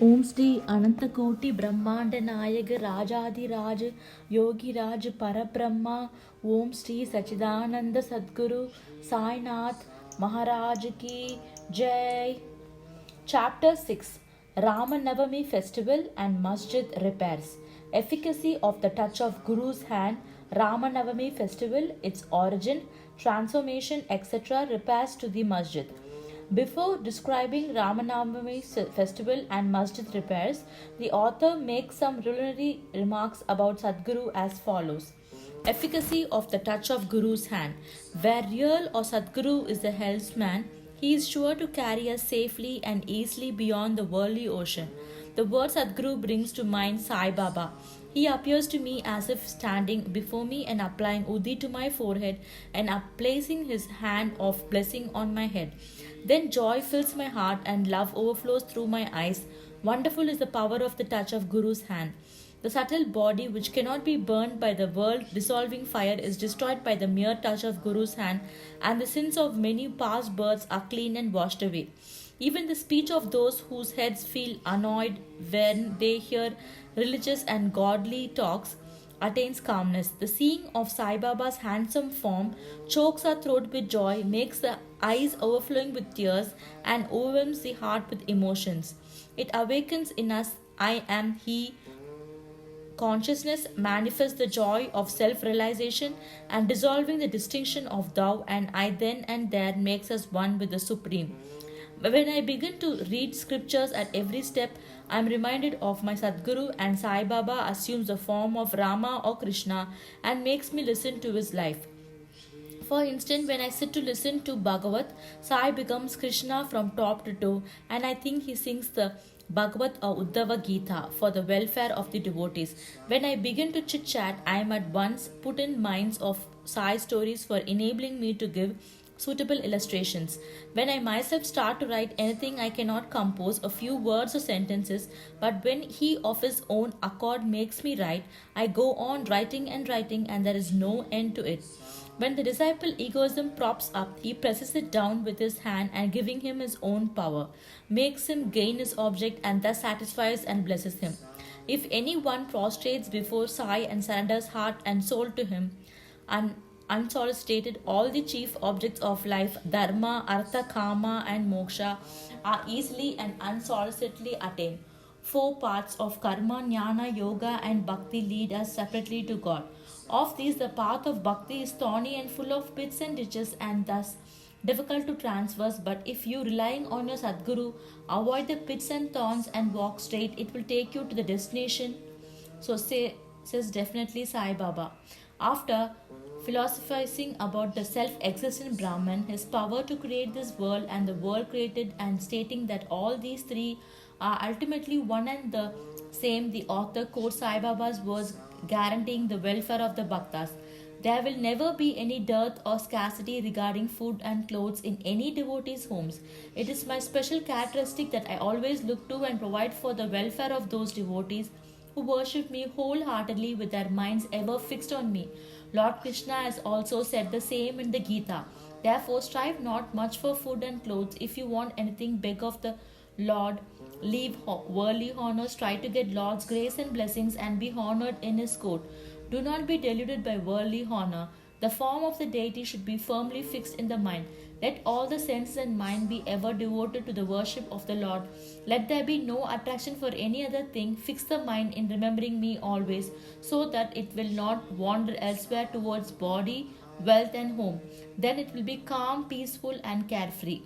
ओम श्री अनंतकोटि ब्रह्मांड नायक राजाधिराज योगिराज परब्रह्मा ओम श्री सच्चिदानंद सद्गुरु साईनाथ महाराज की जय. Chapter 6 Ramanavami Festival and Masjid Repairs. Efficacy of the touch of Guru's hand. Ramanavami Festival, its origin, transformation, etc. Repairs to the Masjid. Before describing Ramanavami festival and masjid repairs, the author makes some preliminary remarks about Sadguru as follows. Efficacy of the touch of Guru's hand. Where real or Sadguru is the helmsman, he is sure to carry us safely and easily beyond the worldly ocean. The word Sadguru brings to mind Sai Baba. He appears to me as if standing before me and applying Udi to my forehead and placing his hand of blessing on my head. Then joy fills my heart and love overflows through my eyes. Wonderful is the power of the touch of Guru's hand. The subtle body which cannot be burned by the world dissolving fire is destroyed by the mere touch of Guru's hand, and the sins of many past births are clean and washed away. Even the speech of those whose heads feel annoyed when they hear religious and godly talks attains calmness. The seeing of Sai Baba's handsome form chokes our throat with joy, makes the eyes overflowing with tears, and overwhelms the heart with emotions. It awakens in us I am He consciousness, manifests the joy of self-realization, and dissolving the distinction of thou and I then and there makes us one with the Supreme. When I begin to read scriptures at every step, I am reminded of my Sadguru, and Sai Baba assumes the form of Rama or Krishna and makes me listen to his life. For instance, when I sit to listen to Bhagavat, Sai becomes Krishna from top to toe, and I think he sings the Bhagavat or Uddhava Gita for the welfare of the devotees. When I begin to chit chat, I am at once put in minds of Sai stories for enabling me to give suitable illustrations. When I myself start to write anything, I cannot compose a few words or sentences, but when he of his own accord makes me write, I go on writing and writing, and there is no end to it. When the disciple egoism props up, he presses it down with his hand and giving him his own power, makes him gain his object and thus satisfies and blesses him. If any one prostrates before Sai and surrenders heart and soul to him, unsolicited, all the chief objects of life, dharma, artha, kama, and moksha, are easily and unsolicitedly attained. 4 parts of karma, jnana, yoga, and bhakti lead us separately to God. Of these, the path of bhakti is thorny and full of pits and ditches, and thus difficult to traverse. But if you, relying on your Sadguru, avoid the pits and thorns and walk straight, it will take you to the destination. So says definitely Sai Baba. After philosophizing about the self-existent Brahman, his power to create this world and the world created, and stating that all these three are ultimately one and the same, the author quotes Sai Baba's words guaranteeing the welfare of the bhaktas. There will never be any dearth or scarcity regarding food and clothes in any devotee's homes. It is my special characteristic that I always look to and provide for the welfare of those devotees who worship me wholeheartedly with their minds ever fixed on me. Lord Krishna has also said the same in the Gita. Therefore, strive not much for food and clothes. If you want anything, beg of the Lord. Leave worldly honors, try to get Lord's grace and blessings, and be honored in His court. Do not be deluded by worldly honor. The form of the deity should be firmly fixed in the mind. Let all the senses and mind be ever devoted to the worship of the Lord. Let there be no attraction for any other thing. Fix the mind in remembering me always, so that it will not wander elsewhere towards body, wealth, and home. Then it will be calm, peaceful, and carefree.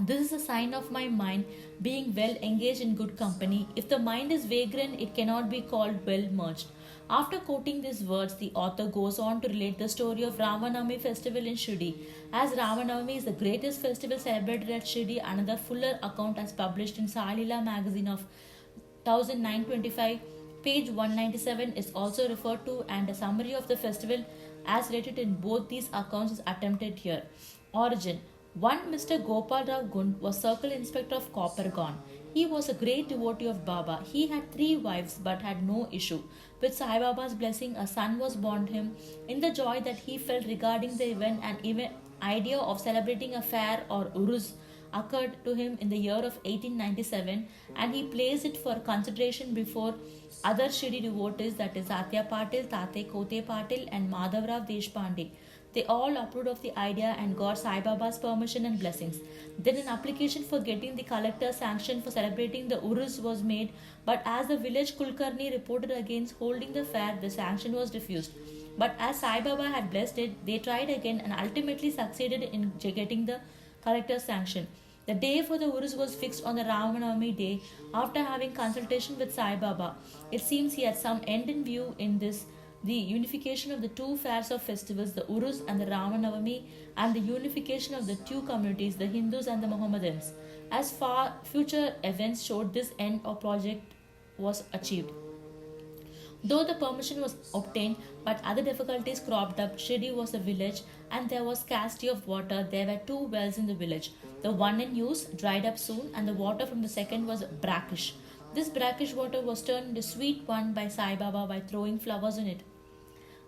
This is a sign of my mind being well engaged in good company. If the mind is vagrant, it cannot be called well merged. After quoting these words, the author goes on to relate the story of Ramanavami festival in Shirdi. As Ramanavami is the greatest festival celebrated at Shirdi, another fuller account as published in Sai Leela magazine of 1925, page 197 is also referred to, and a summary of the festival as related in both these accounts is attempted here. Origin. One Mr. Gopal Rao Gund was Circle Inspector of Coppergon. He was a great devotee of Baba. He had 3 wives but had no issue. With Sai Baba's blessing, a son was born to him. In the joy that he felt regarding the event and even idea of celebrating a fair or urus occurred to him in the year of 1897, and he placed it for consideration before other Shirdi devotees, that is Atya Patil, Tate Kote Patil, and Madhavrao Deshpande. They all approved of the idea and got Sai Baba's permission and blessings. Then an application for getting the collector's sanction for celebrating the Urus was made, but as the village Kulkarni reported against holding the fair, the sanction was refused. But as Sai Baba had blessed it, they tried again and ultimately succeeded in getting the collector's sanction. The day for the Urus was fixed on the Ramanavami day after having consultation with Sai Baba. It seems he had some end in view in this, the unification of the two fairs of festivals, the Urus and the Ramanavami, and the unification of the two communities, the Hindus and the Mohammedans. As far future events showed, this end or project was achieved. Though the permission was obtained, but other difficulties cropped up. Shirdi was a village and there was scarcity of water. There were two wells in the village. The one in use dried up soon, and the water from the second was brackish. This brackish water was turned into sweet one by Sai Baba by throwing flowers in it.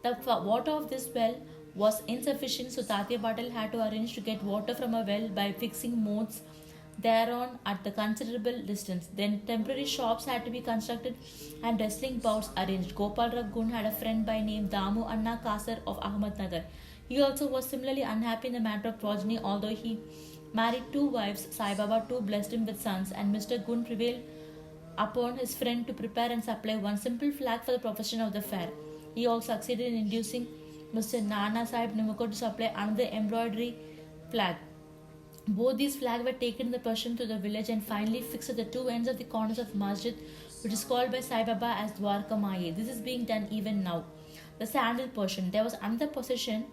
The water of this well was insufficient, so Tatya Patil had to arrange to get water from a well by fixing moats thereon at the considerable distance. Then temporary shops had to be constructed and wrestling bouts arranged. Gopal Gun had a friend by name Damu Anna Kasar of Ahmednagar. He also was similarly unhappy in the matter of progeny, although he married two wives. Sai Baba too blessed him with sons, and Mr. Gun prevailed upon his friend to prepare and supply one simple flag for the profession of the fair. He also succeeded in inducing Mr. Nana Sahib Nimako to supply another embroidery flag. Both these flags were taken in the procession to the village and finally fixed at the two ends of the corners of masjid, which is called by Sai Baba as Dwarka Maye. This is being done even now. The sandal procession. There was another procession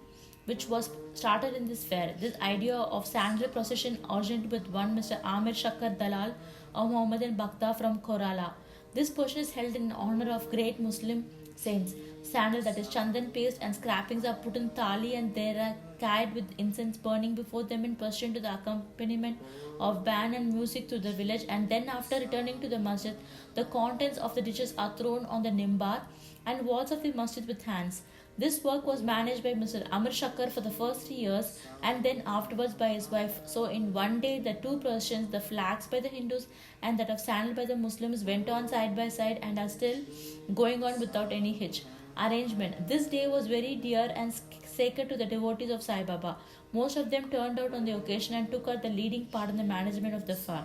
which was started in this fair. This idea of sandal procession originated with one Mr. Amir Shakkar Dalal, a Mohammedan Bhakta from Korala. This procession is held in honor of great Muslim saints. Sandal, that is chandan paste, and scrapings are put in thali and they are carried with incense burning before them in procession to the accompaniment of band and music through the village, and then after returning to the masjid, the contents of the dishes are thrown on the nimbar and walls of the masjid with hands. This work was managed by Mr. Amr Shakkar for the first 3 years and then afterwards by his wife. So in one day the two processions, the flags by the Hindus and that of sandal by the Muslims, went on side by side and are still going on without any hitch. Arrangement. This day was very dear and sacred to the devotees of Sai Baba. Most of them turned out on the occasion and took out the leading part in the management of the fair.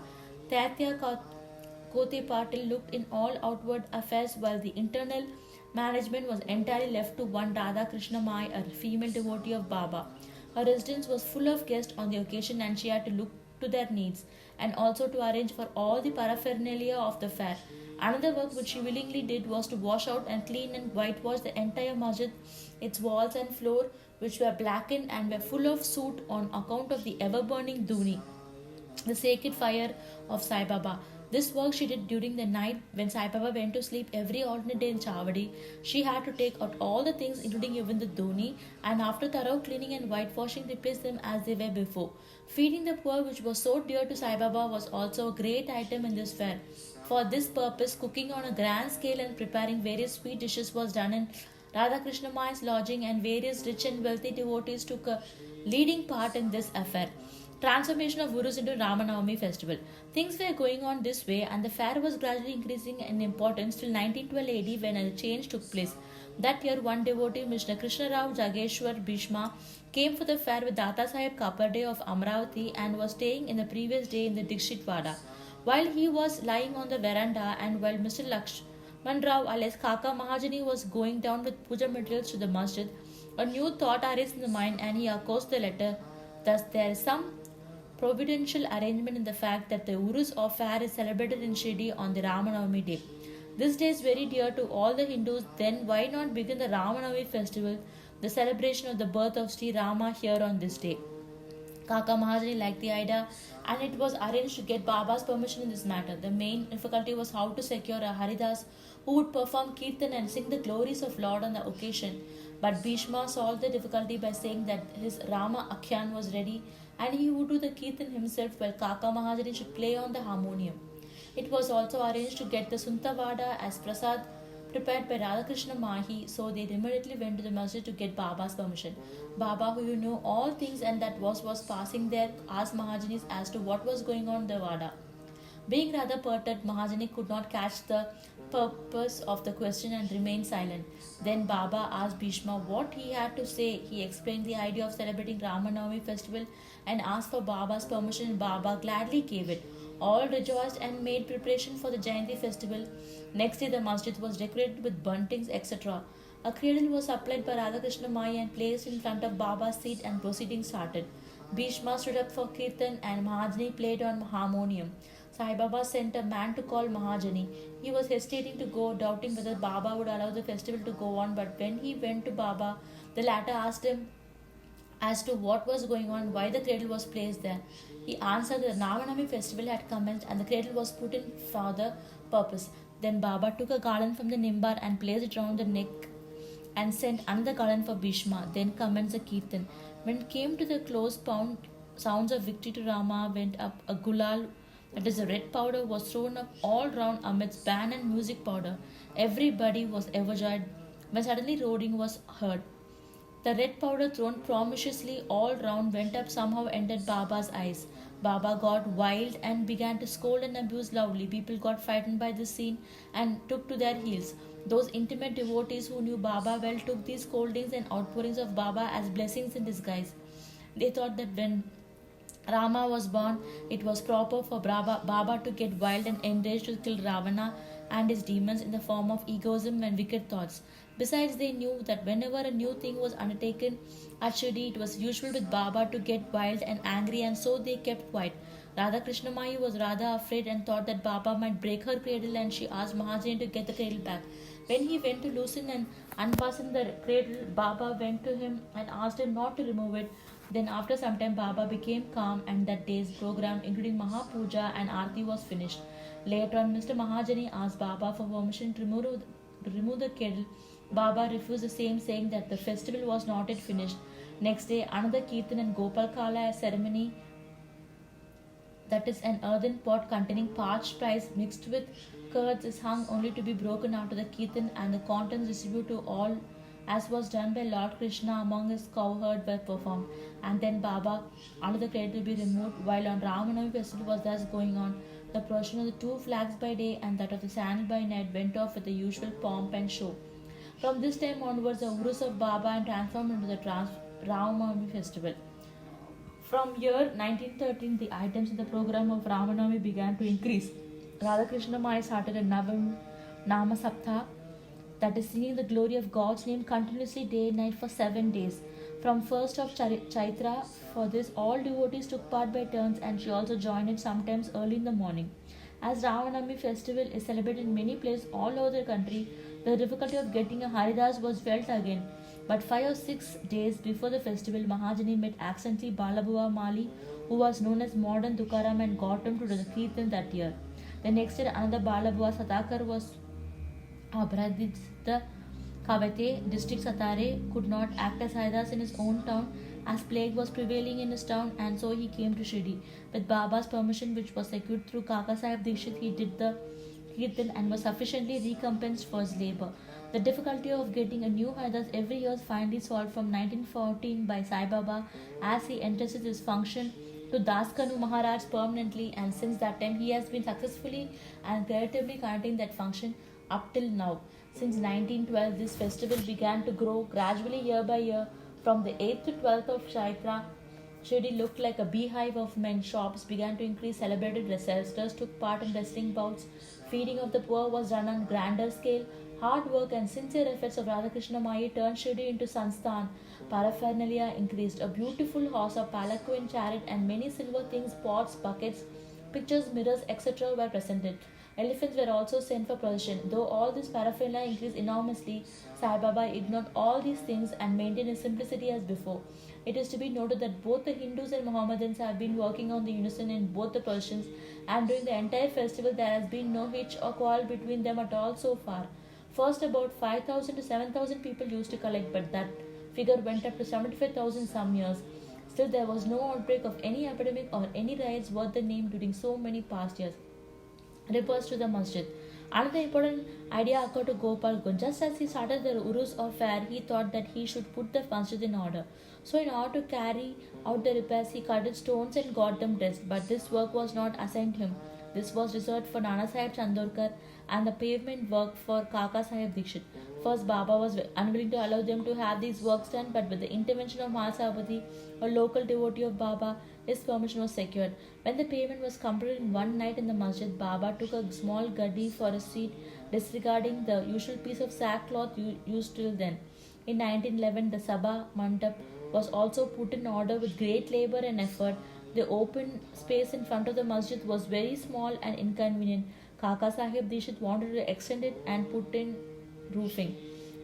Tatya Kote Patil looked in all outward affairs while the internal management was entirely left to one Radha Krishna Mai, a female devotee of Baba. Her residence was full of guests on the occasion and she had to look to their needs and also to arrange for all the paraphernalia of the fair. Another work which she willingly did was to wash out and clean and whitewash the entire masjid, its walls and floor, which were blackened and were full of soot on account of the ever-burning Duni, the sacred fire of Sai Baba. This work she did during the night when Sai Baba went to sleep every alternate day in Chavadi. She had to take out all the things, including even the Duni, and after thorough cleaning and whitewashing, replace them as they were before. Feeding the poor, which was so dear to Sai Baba, was also a great item in this fair. For this purpose, cooking on a grand scale and preparing various sweet dishes was done in Radhakrishna Mai's lodging, and various rich and wealthy devotees took a leading part in this affair. Transformation of Urus into Ramanavami festival. Things were going on this way, and the fair was gradually increasing in importance till 1912 AD when a change took place. That year, one devotee, Mr. Krishna Rao Jageshwar Bhishma, came for the fair with Data Sahib Kapade of Amravati and was staying in the previous day in the Dikshit Wada. While he was lying on the veranda and while Mr. Lakshman Rao alias Kaka Mahajani was going down with puja materials to the masjid, a new thought arose in the mind and he accosted the letter. Thus, there is some providential arrangement in the fact that the Urus or fair is celebrated in Shirdi on the Ramanavami day. This day is very dear to all the Hindus, then why not begin the Ramanavami festival, the celebration of the birth of Sri Rama here on this day? Kaka Mahajani liked the idea and it was arranged to get Baba's permission in this matter. The main difficulty was how to secure a Haridas who would perform Kirtan and sing the glories of Lord on the occasion. But Bhishma solved the difficulty by saying that his Rama Akhyan was ready and he would do the Kirtan himself while Kaka Mahajani should play on the harmonium. It was also arranged to get the Suntavada as Prasad prepared by Radhakrishna Mahi, so they immediately went to the masjid to get Baba's permission. Baba, who knew all things and that was passing there, asked Mahajanis as to what was going on in the Vada. Being rather perturbed, Mahajani could not catch the purpose of the question and remained silent. Then Baba asked Bhishma what he had to say. He explained the idea of celebrating Ramanavami festival and asked for Baba's permission, and Baba gladly gave it. All rejoiced and made preparation for the Jayanti festival. Next day the masjid was decorated with buntings, etc. A cradle was supplied by Radhakrishna Mai and placed in front of Baba's seat, and proceedings started. Bhishma stood up for Kirtan and Mahajani played on harmonium. Sai Baba sent a man to call Mahajani. He was hesitating to go, doubting whether Baba would allow the festival to go on, but when he went to Baba, the latter asked him as to what was going on, why the cradle was placed there. He answered that the Ramanavami festival had commenced and the cradle was put in for the purpose. Then Baba took a garland from the nimbar and placed it round the neck and sent another garland for Bhishma. Then commenced the Kirtan. When it came to the close, sounds of victory to Rama went up. A gulal, that is, a red powder, was thrown up all round amidst band and music powder. Everybody was overjoyed when suddenly roaring was heard. The red powder thrown promiscuously all round went up, somehow entered Baba's eyes. Baba got wild and began to scold and abuse loudly. People got frightened by this scene and took to their heels. Those intimate devotees who knew Baba well took these scoldings and outpourings of Baba as blessings in disguise. They thought that when Rama was born, it was proper for Baba to get wild and enraged to kill Ravana and his demons in the form of egoism and wicked thoughts. Besides, they knew that whenever a new thing was undertaken at Shirdi, it was usual with Baba to get wild and angry, and so they kept quiet. Radha Krishnamai was rather afraid and thought that Baba might break her cradle, and she asked Mahajani to get the cradle back. When he went to loosen and unfasten the cradle, Baba went to him and asked him not to remove it. Then after some time Baba became calm and that day's program including Mahapuja and Aarti was finished. Later on Mr. Mahajani asked Baba for permission to remove the cradle. Baba refused the same, saying that the festival was not yet finished. Next day another Kirtan and Gopal Kala ceremony, that is an earthen pot containing parched rice mixed with curds, is hung only to be broken after the Kirtan and the contents distributed to all as was done by Lord Krishna among his cowherd were performed, and then Baba under the cradle to be removed. While on Ramanavami festival was thus going on, the procession of the two flags by day and that of the sandal by night went off with the usual pomp and show. From this time onwards, the Urus of Baba and transformed into the Ramanavami festival. From year 1913, the items in the program of Ramanavami began to increase. Radhakrishna Mai started a Nama Saptha, that is singing the glory of God's name continuously day and night for 7 days. From 1st of Chaitra, for this all devotees took part by turns and she also joined it sometimes early in the morning. As Ramanavami festival is celebrated in many places all over the country, the difficulty of getting a Haridas was felt again. But 5 or 6 days before the festival, Mahajani met accidentally Balabua Mali, who was known as modern Tukaram, and got him to do the Kirtan that year. The next year, another Balabua Satakar was Abhradita Kavate, district Satare, could not act as Haridas in his own town as plague was prevailing in his town, and so he came to Shirdi. With Baba's permission, which was secured through Kaka Sahib Dikshit, he did the Kirtan and was sufficiently recompensed for his labor. The difficulty of getting a new Haridas every year was finally solved from 1914 by Sai Baba as he entrusted his function to Daskanu Maharaj permanently, and since that time he has been successfully and creatively conducting that function up till now. Since 1912, this festival began to grow gradually year by year. From the 8th to 12th of Chaitra, Shirdi looked like a beehive of men. Shops began to increase, celebrated wrestlers took part in wrestling bouts, feeding of the poor was done on grander scale. Hard work and sincere efforts of Radhakrishna Mai turned Shirdi into Sansthan. Paraphernalia increased. A beautiful horse, a palanquin chariot, and many silver things, pots, buckets, pictures, mirrors, etc. were presented. Elephants were also sent for procession. Though all this paraphernalia increased enormously, Sai Baba ignored all these things and maintained his simplicity as before. It is to be noted that both the Hindus and Mohammedans have been working on the unison in both the processions, and during the entire festival there has been no hitch or quarrel between them at all so far. First, about 5,000 to 7,000 people used to collect, but that figure went up to 75,000 some years. Still, there was no outbreak of any epidemic or any riots worth the name during so many past years. Refers to the masjid. Another important idea occurred to Gopal. Just as he started the Urus affair, he thought that he should put the masjid in order. So, in order to carry out the repairs, he cut stones and got them dressed. But this work was not assigned him. This was reserved for Nana Sahib Chandorkar and the pavement work for Kaka Sahib Dikshit. First, Baba was unwilling to allow them to have these works done, but with the intervention of Malasabadi, a local devotee of Baba, his permission was secured. When the payment was completed in one night in the masjid, Baba took a small gaddi for a seat, disregarding the usual piece of sackcloth used till then. In 1911, the Sabha Mandap was also put in order with great labor and effort. The open space in front of the masjid was very small and inconvenient. Kaka Sahib Dishit wanted to extend it and put in roofing.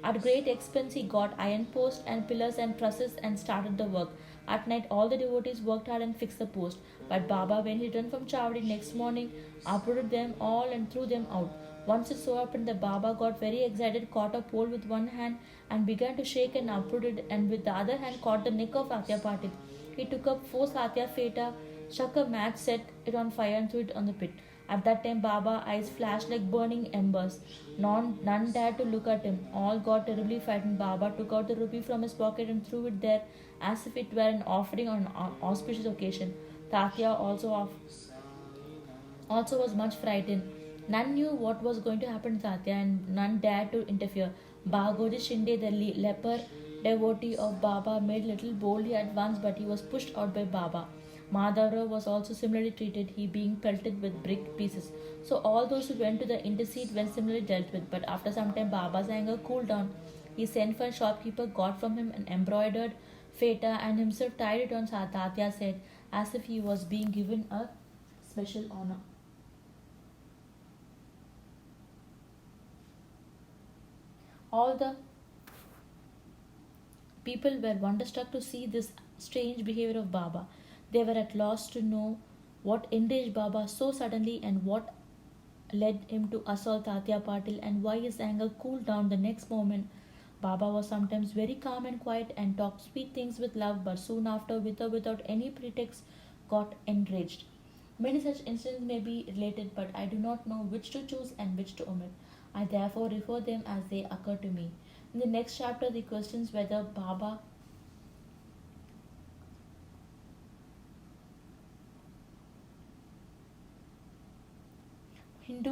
At great expense, he got iron posts and pillars and trusses and started the work. At night, all the devotees worked hard and fixed the post. But Baba, when he returned from Chavdi next morning, uprooted them all and threw them out. Once it so happened that Baba got very excited, caught a pole with one hand and began to shake and uprooted, and with the other hand caught the neck of Satya Patil. He took up four Satya Feta, struck a match, set it on fire, and threw it on the pit. At that time, Baba's eyes flashed like burning embers. None dared to look at him. All got terribly frightened. Baba took out the rupee from his pocket and threw it there as if it were an offering on an auspicious occasion. Tatya also was much frightened. None knew what was going to happen to Tatya and none dared to interfere. Bagoji Shinde, the leper devotee of Baba, made little boldly at once, but he was pushed out by Baba. Madhavra was also similarly treated, he being pelted with brick pieces. So all those who went to the intercede were similarly dealt with, but after some time Baba's anger cooled down. He sent for a shopkeeper, got from him an embroidered feta, and himself tied it on Tatya's head as if he was being given a special honor. All the people were wonderstruck to see this strange behavior of Baba. They were at loss to know what enraged Baba so suddenly and what led him to assault Tatya Patil and why his anger cooled down the next moment. Baba was sometimes very calm and quiet and talked sweet things with love, but soon after, with or without any pretext, got enraged. Many such incidents may be related, but I do not know which to choose and which to omit. I therefore refer them as they occur to me. In the next chapter, the questions whether Baba Hindu